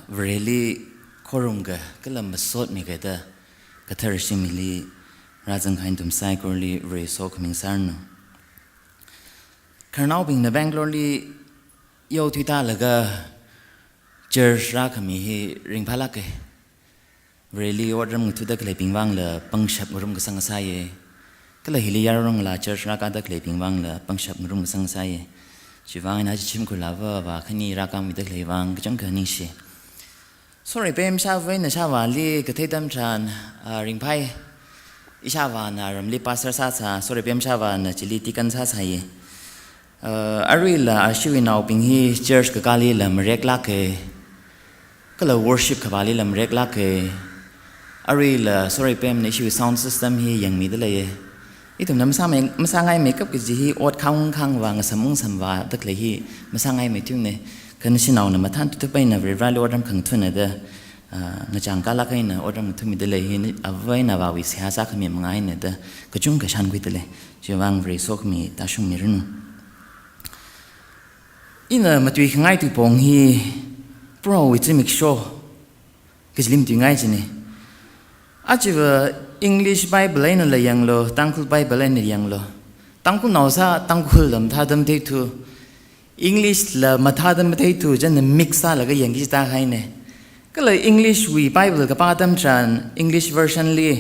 really korunga kalam masot mi gada kathar shimili razang khain tum sai korli re so coming sarno karnau bing na Bangalore li yo thita laga church ra khami hi ring phala ke really ordram thu da klei pingwang la pangshap ngurum ka sang sa ye kala hili yarong la church ra ka da klei pingwang la pangshap ngurum ka sang sa ye Chivang na chim ko lava wa khani ra kam mi da klei wang jang ka ning she sorry pem sha ve na sha wa li ka thei tam than ring phai isha wa na ram li pastor sa sa sorry pem sha wa na chili ti kan sa sa ye arila ashiwi now ping hi church ka kali lam rek la ke kala worship ka bali lam rek la ke arila sorry pem ne shi sound system hi yang mi de le ye itum nam sa ngai makeup ke ji hi ot khang khang wa nga samung samwa dak le hi masa ngai me tyung ne kan si naw na mathan tu pai na very value ordam khang thun de nga chang ka la kai na ordam thu mi de le hi avai na wa wi sia sa khami mangai ne de ka chung ka shan gui de le ji wang very sok mi ta shung mi run ina matui ngai tu pong hi pro wi Zimik show ke lim tu ngai ji ne achiwa English Bible ina la yang lo Tangkhul Bible ina yang lo Tangkhul naw sa Tangkhul lam tha dam te tu English la matha dam te tu jan mix sa la ga yang gi ta khai ne kala English wi Bible ka pa dam tran English version li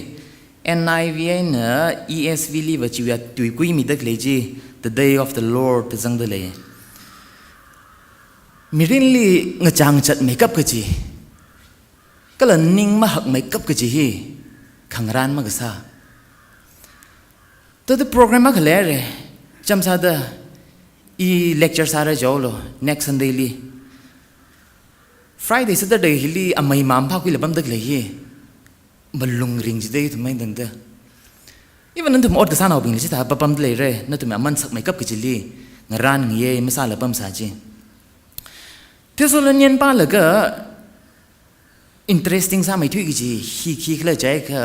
NIV na ESV li ba chi ya tu kui mi dak le ji the day of the Lord te jang de le mirin li nga chang chat makeup ka ji kala ning ma hak makeup ka ji hi khangran ma ga sa to the program ma khale re cham sa da I lecture sara jolo next Sunday li Friday Saturday hili amai mam pha kui labam dak le hi balung ring ji dei thmai dang da even nantum od ka sa naw bing li ta papam le re na tum aman sak makeup ki li ngaran ngie masala pam sa ji 1Thessalonians pa laga interesting sa mai thui gi hi khi khla jai kha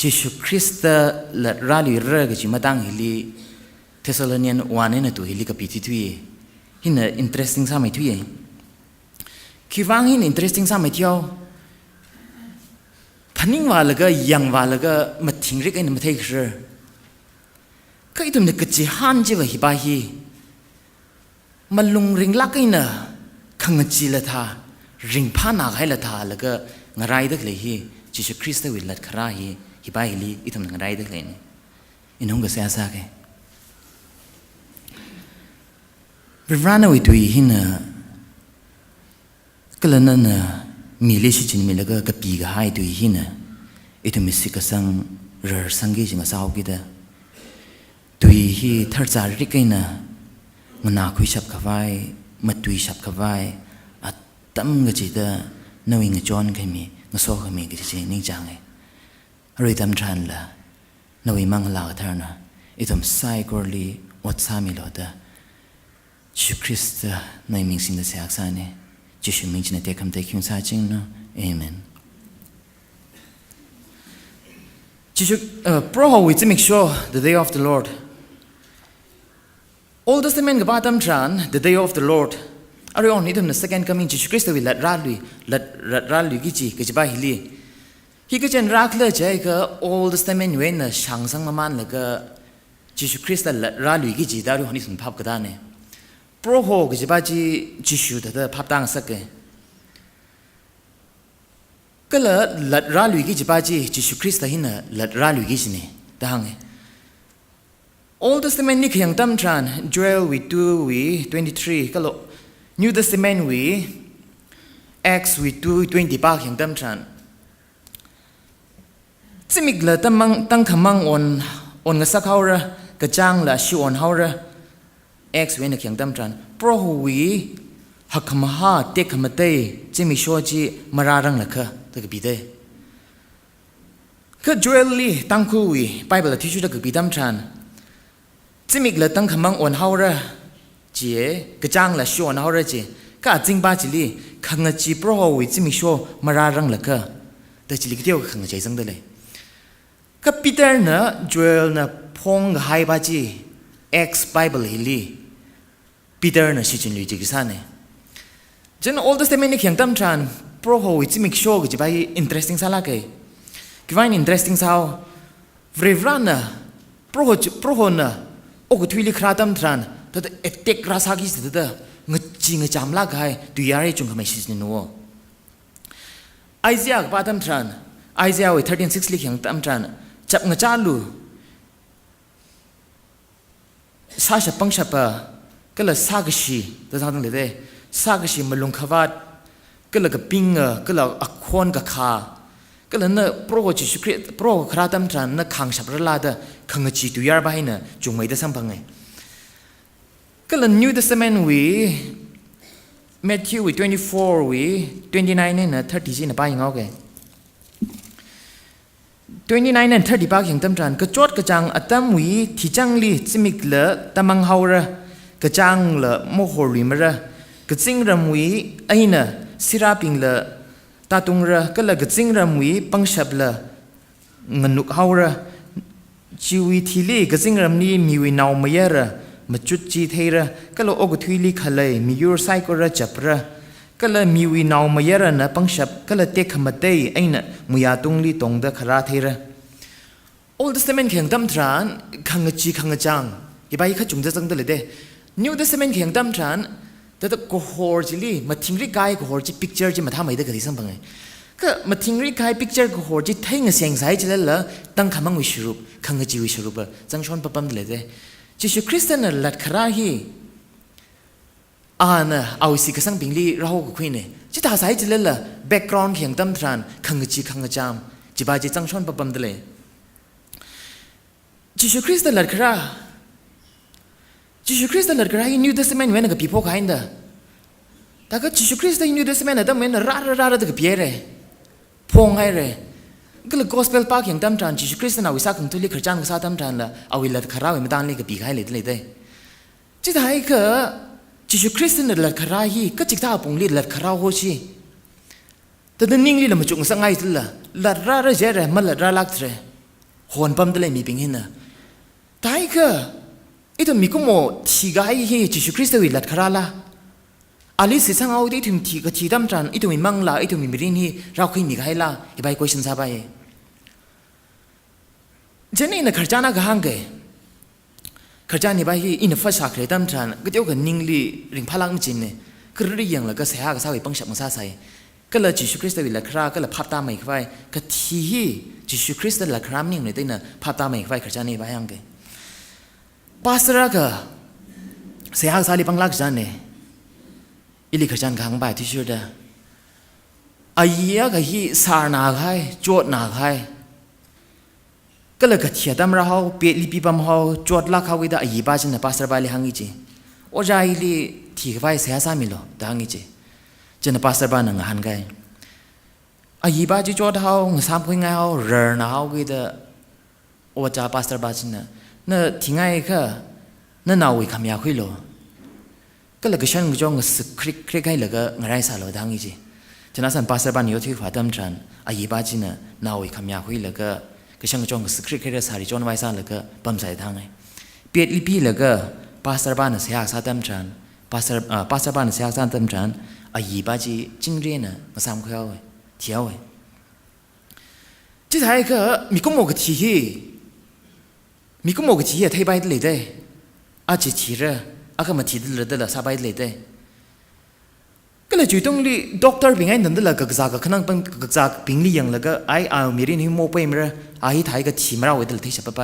Jesus Christ la rali ra gi matang hili Thessalonians 1 na tu hili ka pi thui hin interesting sa mai thui ki wang hin interesting sa mai thiao phaning wa laga yang wa laga mathing rik ai na mathai khre kai tum ne ka chi han ji wa hi ba hi malung ring la kai na khang chi la tha ring pha na gai la tha la ga ngarai dak le hi Jesus Christ wi lat khara hi hi ba hi li itam ngarai dak le ni inong ga sa sa ke Vivrana wi tu hi na kalana na mi le shi chin mi la ga ka pi ga hai tu hi na itum si ka sang rar sang gi jinga saw gi da tu hi thar cha ri kai na ngana khui shap ka vai matui shap ka vai tam nga chi da knowing a John kai mi nga so ka mi gi chi ning chang ai roi tam than la nawi mang la thar na itum sai korli wat sa mi lo da Chu Christ nai ming sin da sak sa ne chi shu ming chin te kam te kyung sa ching no amen chi shu pro ho wi Zimik show the day of the Lord Old Testament ga batam tran the day of the Lord Are on idum the second coming Jesus Christ will let ralui gi chi ba hili hi ka chen rak le jai ka Old Testament when na shang sang man la ga Jesus Christ la ralui gi da ru honi sun phap ka da ne pro ho gi ba ji Jesus da phap dang sak ke ka la ralui gi ba ji Jesus Christ hin na la ralui gi ne da hang Old Testament ni khyang tam tran Joel we 2 we 23 ka lo New Testament we Acts we 2:20 pa hyang tam tran Zimik la tang khamang on nga sak haura ka chang la shi on haura Acts we na hyang tam tran pro we hakama ha te khamate Zimik shoji mararang la kha ta ka bi de ka Joel li Tangkhul we Bible ti chu da ka bi tam tran Zimik la tang khamang on haura Jie ka chang la sho na hore ji ka jing ba ji li khang ji pro ho wi Zimik sho mararang la ka da ji li ge khang jai jang de le ka Peter na Joel na phong hai ba ji Acts Bible hi li Peter na shi chin li ji sa ne จัน Old Testament นี่เขียนตั้มทรานโปรโหวิจิมิกโชว์ก็จะไป interesting ซาลาเกย์ก็ว่า interesting ซาวเรฟรันน่ะโปรโหน่ะโอ้ก็ทวีลิคราตั้มทรานแต่เอตเต็กราซากิสแต่งจีงจามลากให้ดูยาเรจุงขไม่ชิสนิโนไอเซียกับตั้มทรานไอเซียวิ13:6ลิเขียนตั้มทรานจับงจาลูซาชปังชปะก็เลยซากชีแต่ทางนั้นเลยซากชีมาลงขวัดก็เลยกับปิงก็เลยอักขวนกับขาก็เลยเนี่ยโปรจิชุคริโปรคราตัมทรานเนี่ยขังฉับระลาดขังจีตุยาร์ไปเนี่ยจงไม่ได้สัมพังไงก็เลย New Testament วิ Matthew วิ24วิ29เนี่ย30จีนไปยังไง29เนี่ย30ปากยังตั้มทรานก็จดกระจังอัตมวิที่จังลีซิมิกเลตมังฮาวระกระจังเลโมโหริมระกระจิงรำวิไอ้เนี่ยสิราปิงเลตาตุงระก็เลยกระจิงรำวิปังฉับเลเงินนุกฮาวระชีวิตที่ลีกระจิงรำนี้มีวินาวมาเยอะระมาจุดจีเทระก็เลยอกทุยลีขเลยมียูร์ไซก็ระจับระก็เลยมีวินาวมาเยอะระนะปังฉับก็เลยเตะขมัดเตยไอ้เนี่ยมุยาตุงลีตรงเดขราเทระ Old Testament เขียนตั้มทรานขังจีขังจังอีไปข้าจุงจะจังเดเลยเด้ New Testament เขียนตั้มทรานแต่ถ้าโคฮอร์จิลีมาทิ้งริกายโคฮอร์จิพิกเจอร์จิมาทำอะไรได้กันที่สัมพังไงก็มาทิ้งริกายพิกเจอร์โคฮอร์จิทิ้งเสียงสายจิเลยละตั้งคำมั่งวิชรูปขังจีวิชรูปจังชวนปะปั๊มเลยเด้จิชูคริสเตียนลัดคราฮีน่ะเอาสิกสังบิงลีเราก็คุยเนี่ยจิตาสายจิเลยละแบ็กกราวน์เขียนตั้มทรานขังจีขังจามจิบายจิจังชวนปะปั๊มเลยจิชูคริสเตียนลัดคราจิชูคริสต์ลัดกระไรนิวเทสเมนต์เว้นกับพี่พ่อใครนั่นแต่ก็จิชูคริสต์นิวเทสเมนต์นั่นเว้นราๆกับพี่เร่พงไงเร่ก็เลยกอสเปลปากอย่างตั้มทรานจิชูคริสต์น่ะวิสาขังทุลีขจานวิสาตั้มทรานละเอาวิลัดคาราวิมาตั้งเลยกับพี่ใครเลยได้จิตาไอ้ก็จิชูคริสต์นั่นลัดคาราฮีก็จิตาปงลีลัดคาราโฮชีแต่ดันนิ่งลีละมาจุงสังไงสิละลัดราเจเร่มันลัดราลักเร่หอนปั๊มตะเลยมีปิงหินนะแต่ไอ้ก็ไอ้ตัวมีก็โมทีกายฮีจิชูคริสต์วิลัดคาราละอาลิสิสังเอาได้ถึงทีก็ทีดำจันไอ้ตัวมีมังละไอ้ตัวมีมิรินฮีเราเคยมีกายละไอ้ใบกุยชันซาไปเจนี่น่ะขจานะก็ห่างเกยขจานี่ใบฮีอินฟ้าสักเลยดำจันก็เดี๋ยวก็นิ่งลีริงพลังจินเนี่ยก็เรื่องละก็เสียก็สาวไอ้ปังฉับมังซาใส่ก็เลยจิชูคริสต์วิลัดคาราก็เลยพับตามไม่ค่อยก็ทีฮีจิชูคริสต์ลัดครามนิ่งเลยได้น่ะพับตามไม่ค่อยขจานี่ใบห่างเกยPastor ka sehat sali panglak jane ili khajan khang bai ti shuda ayya ga hi sarna gai chot na gai kala ka thia dam ra hau pe li pi bam hau chot la khawi da ayi ba jin pastor bai li hangi chi ojai li thi bai sehat sa mi lo da hangi chi jin pastor ba na han gai ayi ba ji chot hau ngasam khoi ngai hau rer na hau gi da oja pastor ba jin na那听爱个，那哪位看面会咯？个那个像个种个是开那个我来啥咯当一些，就那上巴塞班有推发他们穿，啊一把斤呢，哪位看面会那个像个种个是开的啥的种外啥那个帮在汤哎，别里比那个巴塞班的谁啥他们穿，巴塞班的谁啥他们穿，啊一把斤今天呢我3块哎，条哎，这台个米公某个提议。มีก็มองกับทีอ่ะที่ไปเลยได้อาจจะทีระอาก็มาทีเลยได้ละสบายเลยได้ก็เลยจุดตรงนี้ด็อกเตอร์เป็นไงนั่นได้ละก็จากขณะเป็นก็จากเป็นเลี้ยงแล้วก็ไอ้เอามีเรื่องนี้โม่ไปมั้ยไอ้ถ่ายก็ทีมาเราไว้ได้ละที่ฉับไป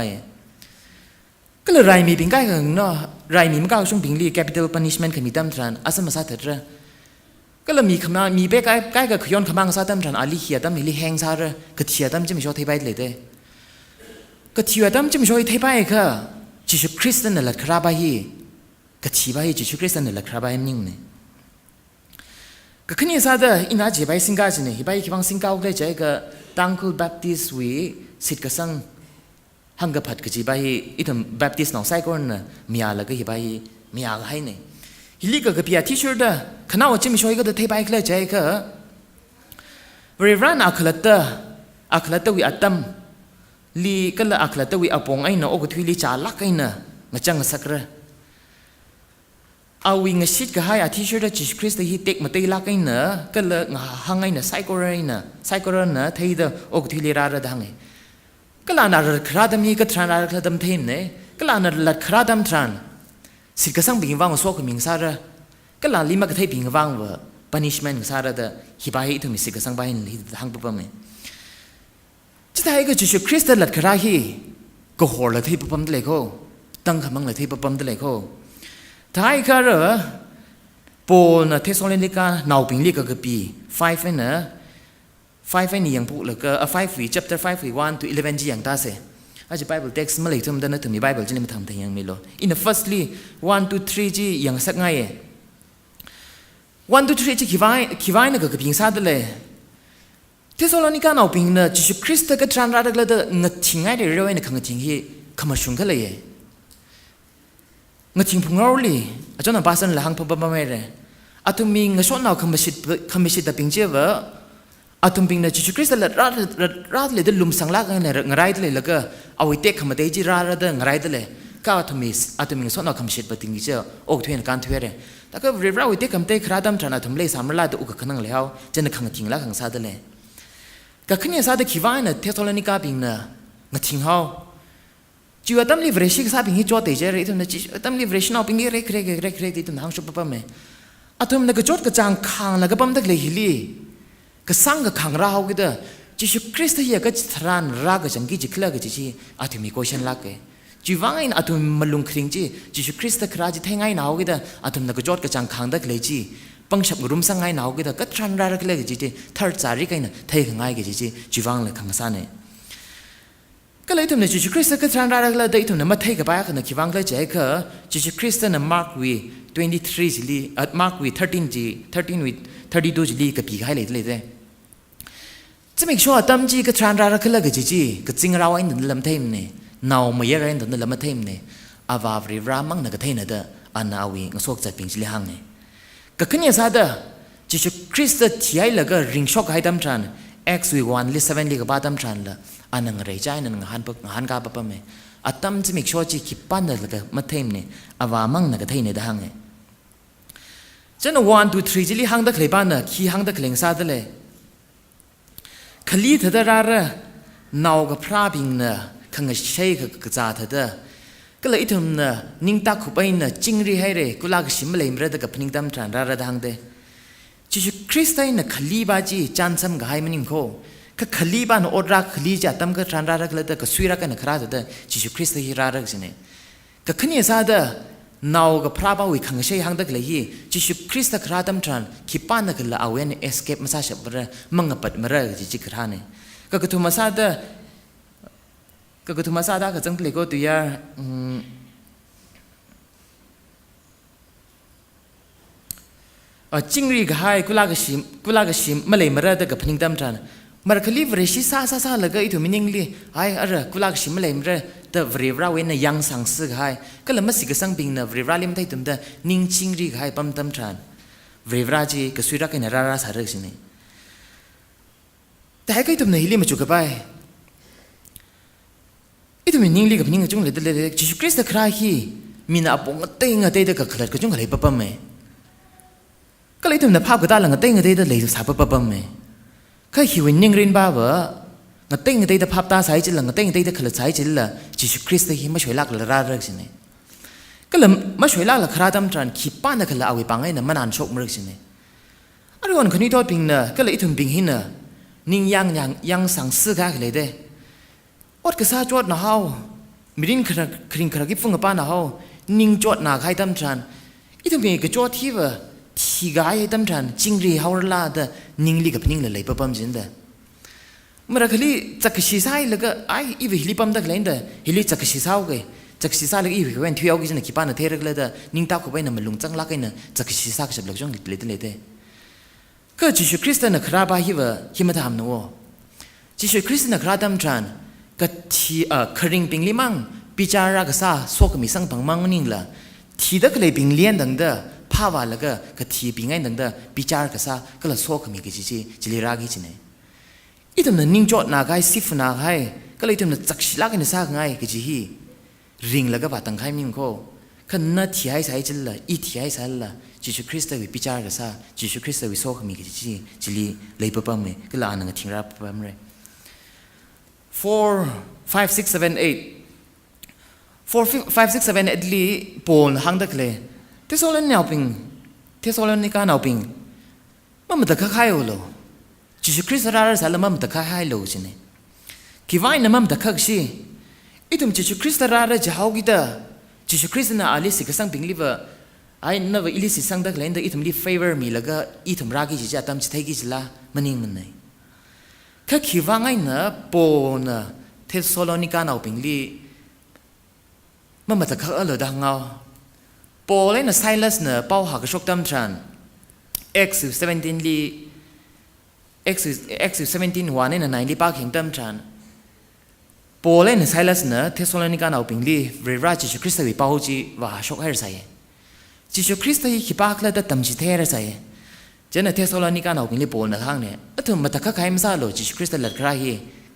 ก็เลยรายมีเป็นไงกันเนาะรายมีมันก็ช่วงเป็นเลี้ยง capital punishment คือมีตั้มทรานอาศัยมาสัตว์ระก็เลยมีคำนั้นมีเป๊กไอ้ก็ขย้อนคำนั้นสัตว์ตั้มทรานอาลีเขียตั้มมีลีแหงซาระก็เขียตั้มจะไม่ชอบที่ไปเลยได้ก็ที่ว่าตั้มจะไม่ช่วยที่ไปค่ะจิชูคริสต์นั่นแหละคราบฮีก็ที่ว่าจิชูคริสต์นั่นแหละคราบฮีนิ่งเนี่ยก็ขึ้นยังซาเดออินาจีไปสิงคาจีเนี่ยที่ไปคิดว่าสิงคาอุกเลยใจก็ตังคุลแบปติสต์วิสิทธิ์ก็สั่งหังกับผัดก็จีไปอีทำแบปติสต์น้องไซก่อนน่ะมีอะไรก็ที่ไปมีอะไรให้เนี่ยฮิลิก็เปียที่ชุดเด้อขณะว่าจะไม่ช่วยก็ที่ไปเลยใจก็เรรันอัคลเตวิอัตตัมลีก็ละอักละตวิอปงไอ้เนาะโอ้ก็ทุยลีจ่าลักไอ้เนาะงจังสักระ เอาวิ่งชิดก็ให้อาทิตย์ช่วยจิตคริสต์ที่เต็กมาตีลักไอ้เนอะก็เลยหังไอ้เนอะไซโคเรนเนอะไซโคเรนเนอะที่เดอโอกที่เลียร์ดังไงก็ลานาร์คราดมีก็ทรานนาร์คราดมเทมเนี่ยก็ลานาร์ลัดคราดมทรานสิกษังบิงวังสวกมิงซาระก็ลาลิมาก็เทบิงวังว่า punishment ซาระเดฮิบายที่มีสิกษังบายนี่หังปุ๊บปั๊มเนี่ยจะได้ก็จิตคริสต์ลัดคราฮีก็หัวละที่ปุ๊บปั๊มเลยเขาตั้งคำมั่งละที่ปุ๊บปั๊มเลยเขาท้ายก็เหรอปนเทสโลนิกาหนาวปิงลีก็คือปี5เนี่ย5นี่ยังพูดเลยก็5 chapter 5 1 to 11 จีอย่างตาเสอาจจะ Bible text มาเลยทั้งหมดนั้นถึงมี Bible จะนี่มาทำแต่ยังไม่รู้ in the firstly 1 to 3 จีอย่างสักไง1 to 3 จีคิดว่าเนี่ยก็คือพิงซาดเลยเทสโลนิกาหนาวปิงเนี่ยจิตคริสต์ก็ทรานรักเลยเด้อเงาทิ้งไงเดี๋ยวเนี่ยขังทิ้งที่ขมาชุนกันเลยเงาทิ้งพุ่งเอาเลยอาจารย์ภาษาเนี่ยหังพบมาไม่เลยอาตุมิงเงาชนเอาขมาชิดแต่ปิงเจ้าว่าอาตุมิงเนี่ยจิตคริสต์เลยรัดเลยเดินลุมสังลักเนี่ยเงาไรเลยแล้วก็เอาไว้เตะขมาเตจิราเดินเงาไรเลยก็อาตุมิงชนเอาขมาชิดแต่ปิงเจ้าโอ้ทุเรียนการทุเรียนแต่ก็เรียบร้อยเตะขมาเตะคราดำทรานอาตุมิเลยสามร้อยตัวอุกขนังเลยเอาจะนึกขังทิ้งแล้วขังซาดเลยก็ขึ้นยังซาดคิดว่าเนี่ยเทสโลนิกาปิงเนี่ยเงาทิ้งเอาจีว่าตั้มลิฟเรชิกซาปิงที่จอดเตจเลยตัวเนี่ยจีตั้มลิฟเรชเอาปิงที่เร็กที่ตัวนั้นชุบปั๊มเนี่ยอาตุมิเนี่ยก็จอดก็จางขังแล้วก็ปั๊มตะเลยฮิลีก็สังก็ขังเราก็เด้อจิตคริสต์ที่ก็ทรานรักก็จังกี้จิเคลื่อนก็จีอาตุมีโคชันลักก็จีว่าไงอาตุมีมาลุงคริงจีจิตคริสต์คราจิแทงไงหนาวก็เด้ออาตุมีก็จอดก็จังขังตะเลยจีปังฉับรุมสังไงหนาวก็เด้อก็ทรานรักเลยก็จีทัดจาริกันเนี่ยไทยขังไงก็จีว่าเลยขังซาเนี่ยก็เลยทำเนี่ยจิตคริสต์ก็ทรานรักเลยได้ทำเนี่ยมาไทยกับไปกันเนี่ยคิดว่าเลยเจ้าก็จิตคริสต์เนี่ยมาร์กวี23จีลีมาร์กวี13จี13วี32จีลีกับปีกให้เลยจะไม่ชัวร์ตั้มจีก็ทรานรักเลยก็จีก็จริงเราไอ้หนึ่งลำเทมเนี่ยน่าไม่ยังไงหนึ่งลำเทมเนี่ยอาวาฟรีรามังนักเทนเนี่ยเด้ออันน่าวิ่งสวกจัดปิงจีลีหังเนี่ยก็ขึ้นยังซาเด้อจิตคริสต์ที่ไอ้เลยก็ริงช็อกให้ตั้มทราน X วี1ลิ7ลีก็บ้าตั้มทรานละอันนั้นอะไรใจนั่นหันกาปั๊มเนี่ยอัตตั้มจะไม่ชัวร์จีคิดปั้นเลยก็มาเทมเนี่ยอาวามังนักเทนเนี่ยเด้อหังเนี่ยฉัน1 2 3จีลีหังเด็กเลยบ้านเนี่ยขี้หังเด็กเลี้ยงซาเด้อเลยขลีเธอได้ระนาวกับพระบิงเนี่ยขังเชยกับกระจาเธอได้ก็เลยทุ่มเนี่ยนิ่งตาขุบไอ้เนี่ยจิงรีให้เลยกุลากชิมเลยมันเรื่องกับนิ่งตามทรานระดังเด้จิตคริสต์เนี่ยขลีบาจีจันซ้ำกับให้มันนิ่งโคก็ขลีบานอดรักขลีจัดตั้มกับทรานระดักเลยแต่ก็สุยรักกันคราเธอได้จิตคริสต์ที่ระดักสิเนี่ยก็ขึ้นยังซาเด้นาวกับพระบ่าวขังเชยหังเด็กเลยยี่จิตคริสต์คราตั้มทรานขีปานนักละเอาเวนเอสเคปมาซาเชบระมังกับปัดมาเรื่องจิตคราเนี่ยก็กระทุ่มมาซาเด้ก็กระทุ่มมาซาเด้ก็จังเลยก็ตัวยาจิงรีก็ให้กุลากชิมมาเลยมาเรื่องกับพนิงตั้มทรานมาร์คลีฟเรชิซาแล้วก็อีทุ่มนิ่งลีไอ้อะไรกุลากชิมมาเลยมาเรื่องแต่วรีราเวนยังสังสึกให้ก็เลยมาสิกสังบิงนะวรีราลิมไทยตุ้มแต่นิ่งจิงรีก็ให้ปั๊มตั้มทรานวรีราจีก็สุรักกันราสารึกสิเนี่ยแต่ให้ก็อีทุ่มเนี่ยฮิลิมาจุกไปอีทุ่มนิ่งลีกับนิ่งจุงเลยจิตคริสต์คราฮีมีน่าปงเต้งเด็กก็ขลัดก็จุงอะไรปั๊มไหมก็เลยอีทุ่มเนี่ยภาพก็ตาหลังเต้งเด็กเลยสาปั๊มไหมก็หิวนิ่งรินบ้าบ่งเต้งเตยภาพตาใสจิลงเต้งเตยขลุ่ยใสจิลละจิตคริสต์ที่มาช่วยลักละราเริกสิเนี่ยก็เลยมาช่วยลักละคราตั้มทรานขีป้านนักละเอาไว้ปังไอ้เนี่ยมันอ่านโชคมรึกสิเนี่ยอะไรวันคนนี้ทอดปิงเนี่ยก็เลยอีทุ่มปิงหินเนี่ยนิ่งยังสังสึกกันเลยเด้อดกษาจวดน่ะเฮามิรินคริงครากิฟุ้งกับป้าน่ะเฮานิ่งจวดน่ะใครตั้มทรานอีทุ่มปิงก็จวดที่ว่าที่กายตั้มทรานจิงรีเฮาละเด้อนิ่งลีกับนิ่งเลยปั๊มจินเด้อเมื่อกี้จักรชีสายแล้วก็ไอ้อีวิฮิลิปั๊มดักเล่นเด้อฮิลิจักรชีสาวก็จักรชีสายแล้วอีวิก็เป็นที่เอากิจเนี่ยขี้ปานเทเรกเลยเด้อนิ่งตาเข้าไปเนี่ยมันลุงจังลักไอ้เนี่ยจักรชีสายก็จะบล็อกจังเลยเด้อก็จิตคริสต์เนี่ยคราบาฮิวะฮิมาทำนัวจิตคริสต์เนี่ยคราดัมทรานก็ที่คริงปิงลิมังพิจารณาก็ซาโซกมีสังปังมังนิ่งละที่ดักเลยปิงเลี้ยนดังเด้อภาวะแล้วก็ที่ปิงไงดังเด้อพิจารณาก็ซาก็เลยโซกมีกิจิลิรากิจิเนี่ยอีทุ่มเนี่ยนิ่งจอดนาไกสิฟนาไกก็เลยทุ่มเนี่ยจักชิลักเนี่ยซากไงก็จีฮีริงแล้วก็บาดตั้งไข่มิ่งโค ขันน่าที่ให้ใส่จิลละอีที่ให้ใส่ละจิชูคริสต์วิพิจารณ์ซะจิชูคริสต์วิโซขมีกิจจิลีเลยปั๊มเลยก็ลานังทิ้งรับปั๊มเลย 4 5 6 7 8 4 5 6 7 8ลีปอนหังดักเลยเทสโลนิกาเอาปิงมันตะข้ายโอโลจิชูคริสต์ราร์สาลมันตะข้ายโลจิเนี่ยคิดว่าอินมันตะข้าชีอีตุมจิชูคริสต์ราร์จะหากิดาจิชูคริสต์น่ะอาลิสิกสังปิงลิเวอร์ไอ้น่ะว่าอิลิสิสังดักเลยนั่นอีตุมลีเฟเวอร์มีแล้วก็อีตุมรากิจิจะตามจิตให้กิจละมันนิ่งมันเลยแค่คิดว่าไงน่ะปอนเทสโลนิกาเอาปิงลีมันตะข้าเลยดังเอาปอเลยน่ะไซลัสน่ะเป้าหักชกตามฉัน X17 ลี X17 วันนี่น่ะไหนลีปากเห็นตามฉันปอเลยน่ะไซลัสน่ะเทสโลนิกาเอาปิงลีเวราจิชูคริสต์วิปาวจีว่าชกให้ใส่จิชูคริสต์ที่ขี้ปากแล้วแต่ตำจิตให้ใส่เจ้าน่ะเทสโลนิกาเอาปิงลีปอน่ะทางเนี่ยถึงมันตะข้าใครไม่ทราบหรอกจิชูคริสต์หลัดใคร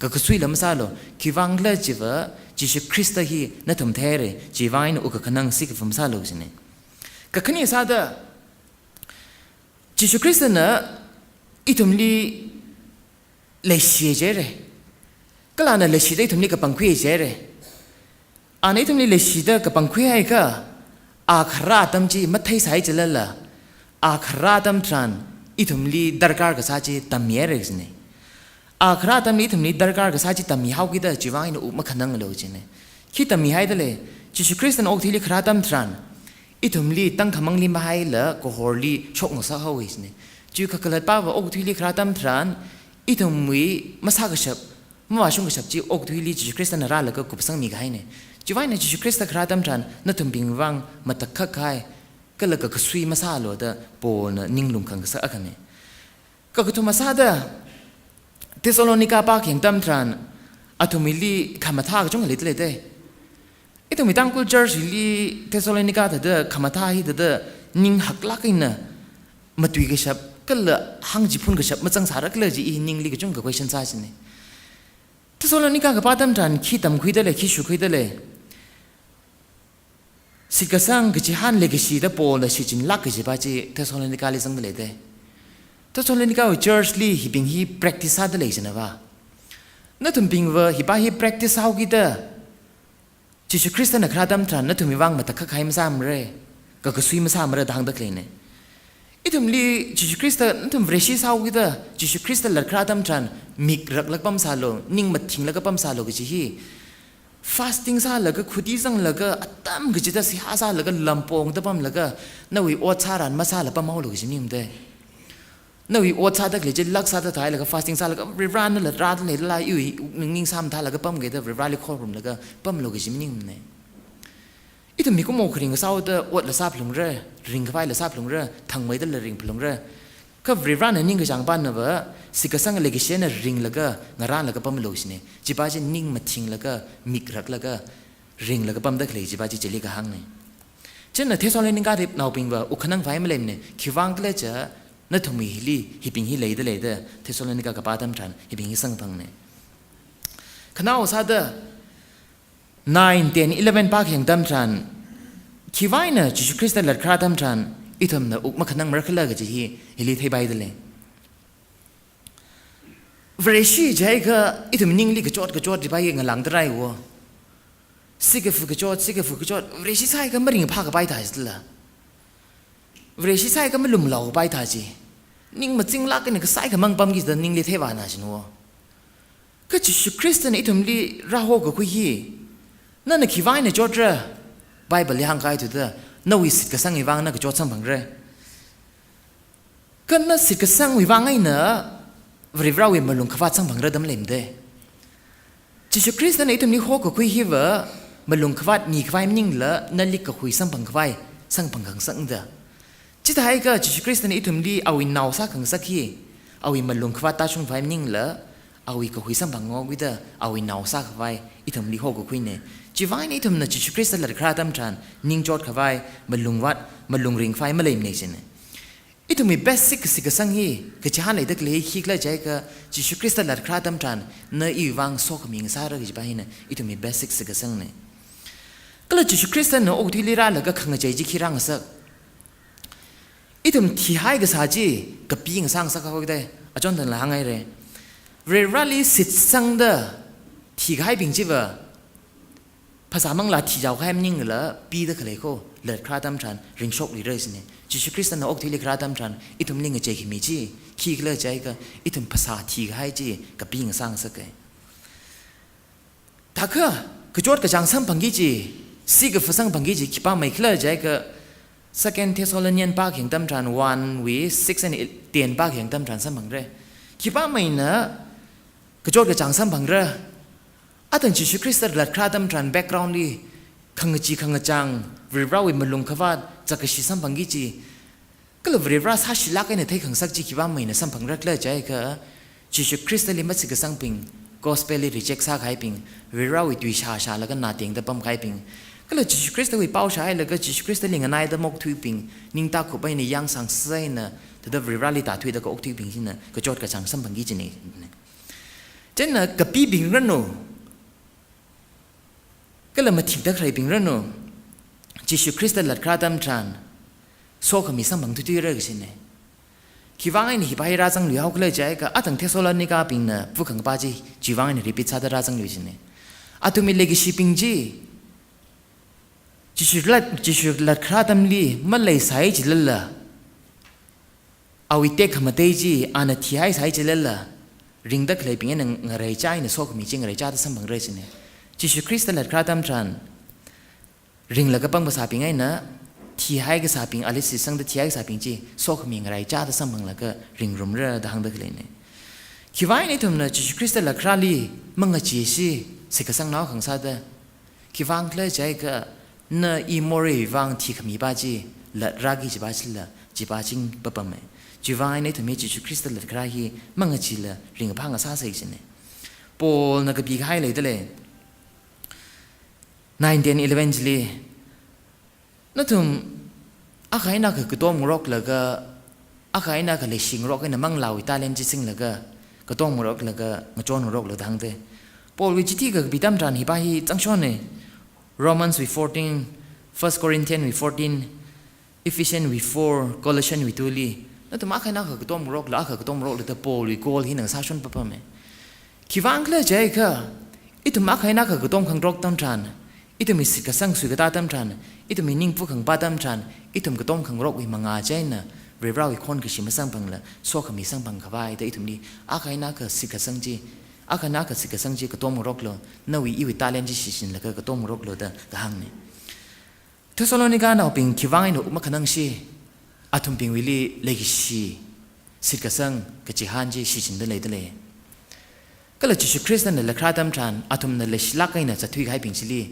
ก็คือสุยแล้วไม่ทราบหรอกคิดว่าเลิศจีว่าจิชูคริสต์ที่นั่นทำเท่เลยจีว่าอินอุกขนังสิกฟมทราบหรอกสิเนี่ยก็ขณีทราบจิชูคริสต์น่ะอีทุมลีเลชีเจเร่ก็ลาน่ะเลชีได้ทุมลีกับปังคุยเจเร่อันนี้ทุมลีเลชีได้กับปังคุยให้ก็อาคราตัมจีมัทไทยสายเจริญละอาคราตัมทรานอีทุมลีดาร์การ์กับซาจีตัมเมียเร่สิเนี่ยอาคราตัมลีทุมลีดาร์การ์กับซาจีตัมมีฮาวกิดาจีว่าอินอุกมะขนังโลจิเนี่ยคิดตัมมีให้ได้เลยจิชูคริสต์น่ะอกที่ลีคราตัมทรานอีทุมลีตั้งขมังลีมาให้ละก็ฮอร์ลีชกงสักเอาไว้สิเนี่ยจู่ขกลัดป้าว่าอกที่ลีคราตัมทรานอีทุมวีมาสักชับมาว่าชงกชับจีอกที่ลีจิชูคริสต์น่ะราละก็กุบสังมีให้เนี่ยจู่ว่าเนี่ยจิชูคริสต์คราตัมทรานนั่นทุมบิงวังมาตะคักให้ก็เลยก็สุยมาซาโลดะปนนิ่งลุงขังสักอันเนี่ยก็คือทุมมาซาดะเทสโลนิกาปากเห็นตัมทรานอัตุมิลีขมาท่าก็จงหลีดเลยเด้ไอ้ตัวมีตั้งกูเจอร์สิลีเทสโลนิกาแต่เด้อขมาท่าให้แต่เด้อนิ่งหักลักอินน่ะมาตุยกษับก็เลยหังจิพุนกษับมาจังสาระก็เลยจีนิ่งลีก็จงกับไว้ชันซาจิเนี่ยเทสโลนิกากับป้าตัมทรานขี้ตำคุยได้เลยขี้ชุคุยได้เลยสิกษังกจิฮันเลกชีได้ปนเลยสิจินลักกจิป้าจีเทสโลนิกาเลยสังเดเลยเด้เทสโลนิกาเจอร์สลีฮิบิงฮี practice ได้เลยใช่ไหมวะนั่นถึงบิงว่าฮิป้าฮี practice เอากี่เด้อจิชูคริสต์น่ะคราดัมทรานนั่นถึงมีวังมาตะคักใครมาซ้ำเลยก็คือสุยมาซ้ำเลยดังตะเคลเนี่ยอีถึงลีจิชูคริสต์นั่นถึงเรชิสเอากี่เด้อจิชูคริสต์หลักคราดัมทรานมิกรักลักปั๊มซาโลนิ่งมาทิ้งแล้วก็ปั๊มซาโลก็จีฮีfasting ซาแล้วก็ขุดที่ซังแล้วก็ตั้มก็จะได้สิหาซาแล้วก็ลำโพงตะปั๊มแล้วก็นั่นวิอดชารันมาซาแล้วปั๊มเอาลูกจีนิ่มเด้นั่นวิอดชาตะเคลจะลักซาตะท้ายแล้วก็ fasting ซาแล้วก็ริบร้านนั่นแหละร้านเลยลายอยู่นิ่งซ้ำท้ายแล้วก็ปั๊มก็ได้ริบร้านเลยคอรุมแล้วก็ปั๊มลูกจีนิ่มเนี่ยอีถึงมีก็โมกริงก็เศร้าเด้ออดละซาพลงเร่ริงก็ไปละซาพลงเร่ทางไม่ได้ละริงพลงเร่ก็ริบร้านนิ่งก็จังบ้านนะวะสิกษังเลกิเชนริงแล้วก็งาร้านแล้วก็ปั๊มลูกเนี่ยจีบ้าจะนิ่งมาทิ้งแล้วก็มิกรักแล้วก็ริงแล้วก็ปั๊มได้เลยจีบ้าจะเจลิกหังเนี่ยเช่นน่ะเทสโลนิกาที่นาปิงว่าอุคนังไฟมาเลยเนี่ยคิดว่าก็เลยจะนั่นทมีฮิลีฮิปิงฮิเลยได้เลยเด้อเทสโลนิกากับป้าตัมทรานฮิปิงฮิสังพังเนี่ยขณะอุตสาหะ9 10 11ปากแห่งตัมทรานคิดว่าเนี่ยจิชูคริสต์หลักคราตัมทรานอีทำเนี่ยอุกมาขนังมรักเลิกกับจีฮิลีเทบายได้เลยเวรชีใจก็อีทำนิ่งลีกระจอดที่ไปยังหลังตรายวัวสิกฟุกจอดเวรชีใช่ก็ไม่ริงพากไปถ่ายสิละเวรชีใช่ก็ไม่ลุ่มเหล่าไปถ่ายจีนิ่งมาจิ้งลักกันเนี่ยก็ใส่กับมังปั๊มกิจนิ่งลีเทบานาชินัวก็จิชูคริสต์เนี่ยอีทำลีราโฮกับคุยฮีนั่นเนี่ยคิดว่าเนี่ยจอดระไบเบิลยังไงตัวเด้อนั่นวิสิตกษังวิวังนั่นก็จอดสัมพังเร่ก็นั่นสิตกษังวิวังไงเนอะวริวราวิมาลงขวัญสัมพังเร่ดำเล่มเด้จิชูคริสต์นั่นไอ้ตัวนี้โฮก็คุยฮีวะมาลงขวัญมีขวัญนิ่งละนั่นลิกก็คุยสัมพังขวัญสัมพังขังสังเด้อจิตใจก็จิชูคริสต์นั่นไอ้ตัวนี้เอาวินาวสักขังสักฮีเอาวิมาลงขวัญตาชงขวัญนิ่งละเอาวิก็คุยสัมพังงอวิเด้อเอาวินาวสักขวัญไอ้ตัวนี้โฮก็คุยเนี่ยจีวายนี่ทำนะจิชูคริสต์หลักคราตัมทรานนิ่งจอดขวายมาลงวัดมาลงริงไฟมาเลยเนี่ยใช่ไหมอีตัวมีเบสิกสิกสังฮีก็จะหาอะไรได้เลยขี้กล้าใจก็จิชูคริสต์หลักคราตัมทรานเนอีวังโซกมีเงินสาระกี่ใบเนี่ยอีตัวมีเบสิกสิกสังเนี่ย ก็เลยจิชคริสต์เนาะอุทิลิราแล้วก็ขังใจจิคิรังสักอีทำที่ให้กับสาจีกับปีงสร้างสักเขาได้อาจารย์ถึงหลังไงเลยเวลาลีสิทธิ์สังเดอที่ให้ปิงจีบภาษามังลาที่เจ้าให้มันยิ่งละปีเด็กเลยเขาเลือดคราดำชันริงโชคลีเรื่อยสิเนี่ยจิชคริสต์เนาะอุทิลิคราดำชันอีทำลิงกับใจขิมีจีขี้เลือดใจก็อีทำภาษาที่ให้จีกับปีงสร้างสักไงถ้าก็กระโจดกระจังซ้ำพังกีจีสิ่งกับฟังพังกีจีคิดว่าไม่เคลื่อนใจก็ 2 Thessalonians ปากแห่งตั้มทราน1:6 and เตียนปากแห่งตั้มทรานซ้ำพังเร่คิดว่าไม่เนอะกระโจดกระจังซ้ำพังเร่อาจารย์จิชคริสต์หลัดคราตั้มทรานแบ็กกราวน์ลีขังจีขังจังวิราวิมันลงขวาจากกระชิซ้ำพังกีจีก็เลยวิราสัชลักไอ้เนี่ยที่ขังสักจีคิดว่าไม่เนอะซ้ำพังเร่เคลื่อนใจก็จิชคริสต์เลยมัดสิ่งกับสังพิงGospel รีเจ็คซาขายปิงวิราวิตุยชาแล้วก็นาเตียงแต่ปั๊มขายปิงก็เลยจิชคริสต์วิเป้าใช้แล้วก็จิชคริสต์ลิงนายแต่มกทุยปิงนิ่งตาขุบไปในยังสังเสนะแต่เดวิราลิตาทุยแต่ก็อกทุยปิงที่น่ะก็จอดกระชังสัมพังกีจีนี่เจ้าน่ะกับปีปิงรันโนก็เลยมาถิ่มตะใครปิงรันโนจิชคริสต์หลัดคราดัมทรานโซ่ขมีสัมพังทุยเรื่องสิเนี่ยคิดว่าไอ้นี่ไปราจังหรือเขาก็เลยใจก็อาตั้งเทสโลนิกาปิงนะผู้ขังป้าจีคิดว่าไอ้นี่รีพิชาดราจังหรือสิเนี่ยอาตุมีเลกิชิปิงจีจิชุลัดคราดัมลีมันเลยสายจิลละเอาวิเตกขมาเตจีอันที่ให้สายจิลละริงดักเลยปิงนั่งอะไรใจเนี่ยโซกมีจริงอะไรใจแต่สัมผัสเลยสิเนี่ยจิชุคริสต์ลัดคราดัมทรานริงแล้วก็ปังภาษาปิงไงนะที่ให้กับสาปิงอลิสิสังเดที่ให้กับสาปิงจีโซกมีอะไรจ้าแต่สัมพังแล้วก็ริงรุมเรือดังเด็กเลยเนี่ยคิดว่าในทุ่มเนี่ยจิชคริสต์ละคราลีมังกรจีสิสิ่งสังน้าของซาเดคิดว่าเคลื่อนใจก็เนอีโมรีวังที่ขมีบ้าจีละรักจีบ้าชิละจีบ้าจิงปะปะไหมคิดว่าในทุ่มเนี่ยจิชคริสต์ละคราลีมังกรจีละริงกับพังกับซาเสียเนี่ยพอนักบีให้เลยเดเลย9-11จีนั่นถึงอาใครน่าคือตัวมุรกเลยก็อาใครน่าคือเลชิงรกไอ้น่ะมั่งเหล่าอิตาเลียนจิซิงเลยก็ตัวมุรกเลยก็งจวนมุรกเลยทั้งเตะพอวิจิที่ก็บิดามจานหิบาฮีจังชอนเนี่ย Romans 14 1 Corinthians 14 Ephesians 4 Colossians 2ลีนั่นถึงอาใครน่าคือตัวมุรกเลยอาคือตัวมุรกเลยแต่พอวิโกลที่หนังซาชนปะปะไหมคิดว่าอังเลยใจก็อีถึงอาใครน่าคือตัวขังรกตั้มจานอีตุมีสิกสังสุกตาตั้มทานอีตุมีนิ่งผู้ขังป้าตั้มทานอีตุมก็ต้องขังรกวิมังอาเจนนะเรียบร้อยคนก็ชิมสังบังละโซ่ขมีสังบังขวายแต่อีตุมีอาใครนักสิกสังจีอาใครนักสิกสังจีก็ต้องมรกเลยนวีอีวิตาเลนจีชินแล้วก็ต้องมรกเลยแต่หังเนี่ยเทสโลนิกาเราเป็นคิดว่าไอ้หนูมาขนังชีอาทุมเป็นวิลีเลกิชีสิกสังกับจิฮันจีชินได้เลยก็เลยจิชคริสต์นั่นแหละคราตั้มทานอาทุมนั่นแหละลักไอ้น่ะจะทุยให้เป็นสิลี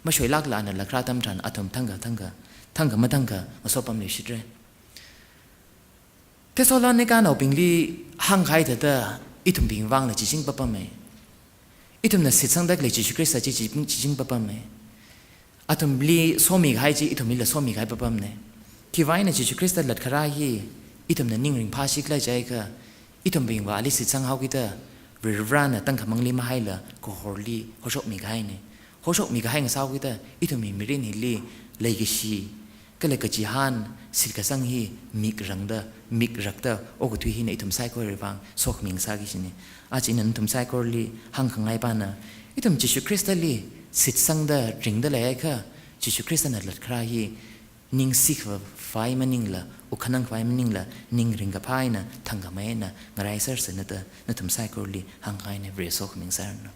มาช่วยลักลานั่นแหละคราตั้มทานอาทุมทั้งกับมาทั้งกับมาสอบปั๊มเลยชิดเลยเทสโลนิกาเราเป็นลีห่างไกลแต่อีทุมเป็นว่างเลยจริงๆปั๊มไหมอีทุมน่ะสิทธิ์สังเด็กเลยจิชคริสต์จริงปั๊มไหมอาทุมลีสมีไกจีอีทุมลีละสมีไกปั๊มเนี่ยที่ไว้ในจิชคริสต์หลัดคราฮีอีทุมน่ะนิ่งริงพาชิกเลยใจก็อีทุมเป็นว่าลิสิทธิ์สังเฮากิเตอเรื่องร้านน่ะตั้งขมังลีมาให้ละก็ฮอลลี่เขาชอบมีให้เนี่ยเขาชอบมีให้กับสาวกิเตออีทุมมีรินฮิลลี่เลยกิชีก็เลยกจิฮันสิกสังฮีมิกรังเดมิกรักเตอโอ้ก็ทุยฮินอีทุมไซโคเรวังโซกมิงซากิชิเนี่ยอาจินันทุมไซโคลีหังขังไงปานะอีทุมจิชุคริสต์ลีสิทสังเดริงเดเลยค่ะจิชุคริสต์นั่นหลัดคราฮีนิ่งสิกไฟมันนิ่งละอุคนังไฟมันนิ่งละนิ่งริงกับไพ่นะทั้งกับแม่นะงไรเซอร์เสนเตอร์นั่นทำไซโคลีหังไงในเรียโซกมิงเซอร์นะ